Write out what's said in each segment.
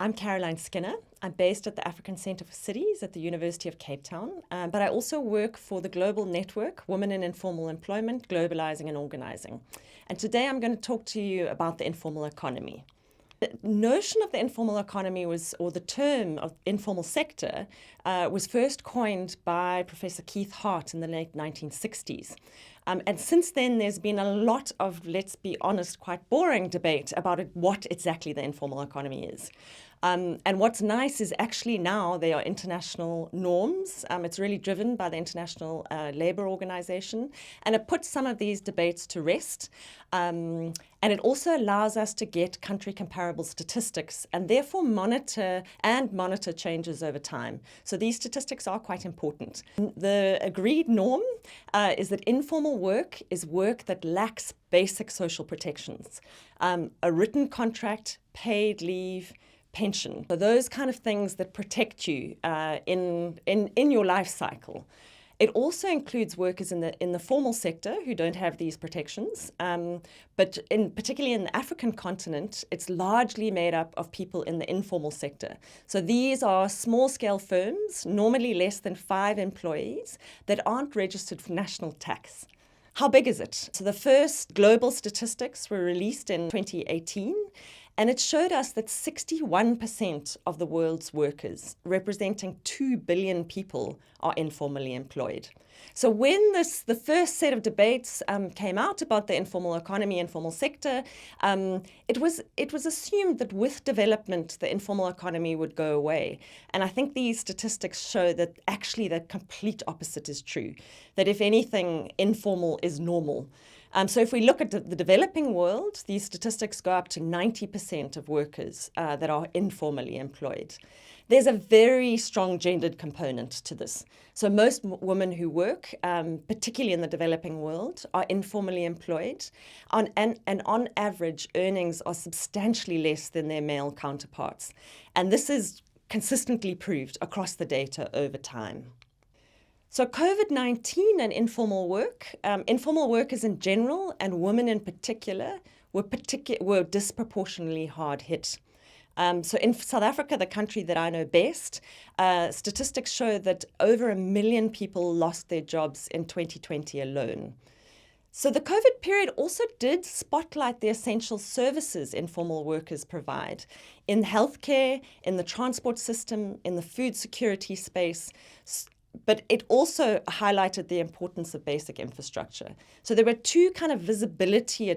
I'm Caroline Skinner. I'm based at the African Centre for Cities at the University of Cape Town, but I also work for the global network, Women in Informal Employment, Globalizing and Organising. And today I'm going to talk to you about the informal economy. The notion of the informal economy or the term of informal sector, was first coined by Professor Keith Hart in the late 1960s. And since then, there's been a lot of, let's be honest, quite boring debate about what exactly the informal economy is. And what's nice is actually now there are international norms. It's really driven by the International Labour Organization, and it puts some of these debates to rest. And it also allows us to get country comparable statistics and therefore monitor changes over time. So these statistics are quite important. The agreed norm is that informal work is work that lacks basic social protections. A written contract, paid leave, pension. So those kind of things that protect you in your life cycle. It also includes workers in the formal sector who don't have these protections, but particularly in the African continent, it's largely made up of people in the informal sector. So these are small-scale firms, normally less than 5 employees, that aren't registered for national tax. How big is it? So the first global statistics were released in 2018, and it showed us that 61% of the world's workers, representing 2 billion people, are informally employed. So when the first set of debates came out about the informal economy, informal sector, it was assumed that with development, the informal economy would go away. And I think these statistics show that actually the complete opposite is true, that if anything, informal is normal. So if we look at the developing world, these statistics go up to 90% of workers that are informally employed. There's a very strong gendered component to this. So most women who work, particularly in the developing world, are informally employed. And on average, earnings are substantially less than their male counterparts. And this is consistently proved across the data over time. So COVID-19 and informal workers in general and women in particular were disproportionately hard hit. So in South Africa, the country that I know best, statistics show that over 1 million people lost their jobs in 2020 alone. So the COVID period also did spotlight the essential services informal workers provide in healthcare, in the transport system, in the food security space. But it also highlighted the importance of basic infrastructure. So there were two kind of visibility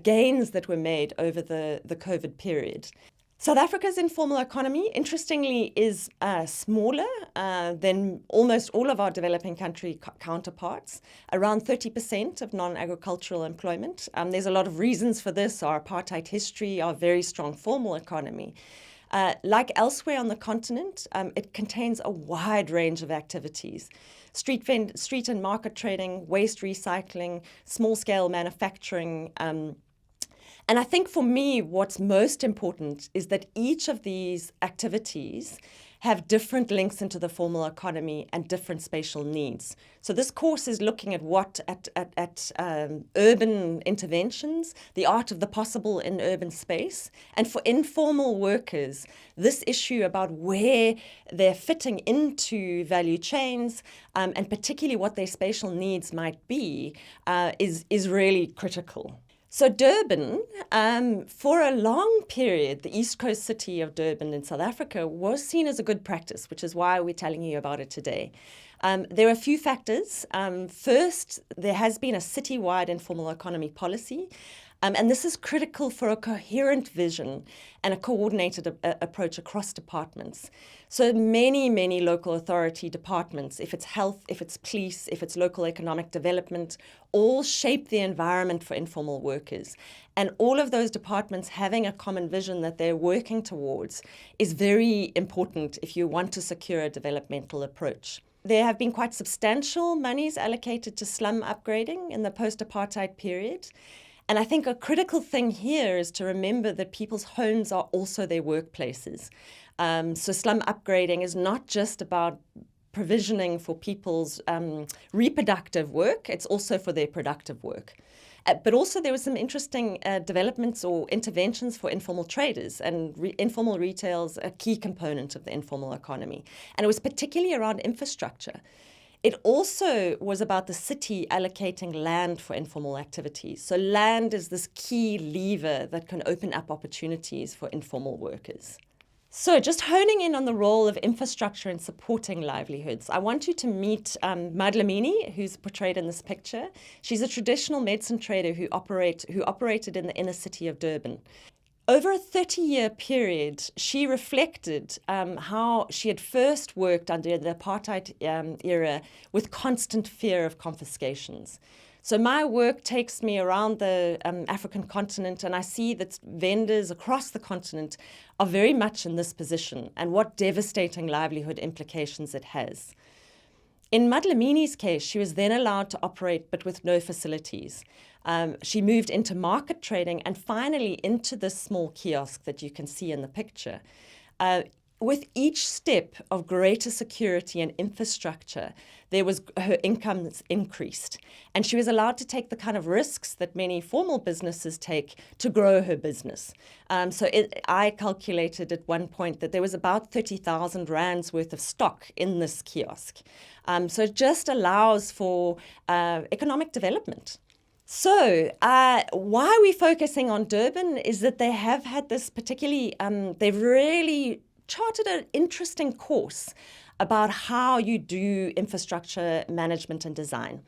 gains that were made over the COVID period. South Africa's informal economy, interestingly, is smaller than almost all of our developing country counterparts, around 30% of non-agricultural employment. There's a lot of reasons for this, our apartheid history, our very strong formal economy. Like elsewhere on the continent, it contains a wide range of activities. Street and market trading, waste recycling, small-scale manufacturing. And I think for me, what's most important is that each of these activities have different links into the formal economy and different spatial needs. So this course is looking at urban interventions, the art of the possible in urban space. And for informal workers, this issue about where they're fitting into value chains, and particularly what their spatial needs might be, is really critical. So Durban, for a long period, the East Coast city of Durban in South Africa was seen as a good practice, which is why we're telling you about it today. There are a few factors. First, there has been a citywide informal economy policy, and this is critical for a coherent vision and a coordinated approach across departments. So many local authority departments, if it's health, if it's police, if it's local economic development, all shape the environment for informal workers. And all of those departments having a common vision that they're working towards is very important if you want to secure a developmental approach. There have been quite substantial monies allocated to slum upgrading in the post-apartheid period. And I think a critical thing here is to remember that people's homes are also their workplaces. So slum upgrading is not just about provisioning for people's reproductive work, it's also for their productive work. But also there were some interesting developments or interventions for informal traders, and informal retail is a key component of the informal economy. And it was particularly around infrastructure. It also was about the city allocating land for informal activities. So land is this key lever that can open up opportunities for informal workers. So just honing in on the role of infrastructure in supporting livelihoods, I want you to meet Madlamini, who's portrayed in this picture. She's a traditional medicine trader who operated in the inner city of Durban. Over a 30-year period, she reflected how she had first worked under the apartheid era with constant fear of confiscations. So my work takes me around the African continent, and I see that vendors across the continent are very much in this position and what devastating livelihood implications it has. In Madlamini's case, she was then allowed to operate, but with no facilities. She moved into market trading and finally into this small kiosk that you can see in the picture. With each step of greater security and infrastructure, her income increased, and she was allowed to take the kind of risks that many formal businesses take to grow her business. I calculated at one point that there was about 30,000 rands worth of stock in this kiosk. So it just allows for economic development. So why are we focusing on Durban is that they have had this they've really charted an interesting course about how you do infrastructure management and design.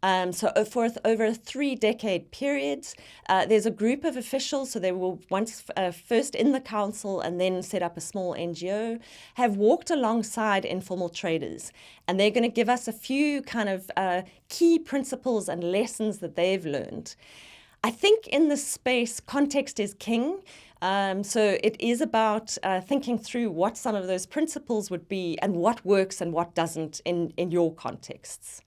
So for over a 3-decade period, there's a group of officials, so they were once first in the council and then set up a small NGO, have walked alongside informal traders. And they're going to give us a few kind of key principles and lessons that they've learned. I think in this space, context is king. So it is about thinking through what some of those principles would be and what works and what doesn't in your contexts.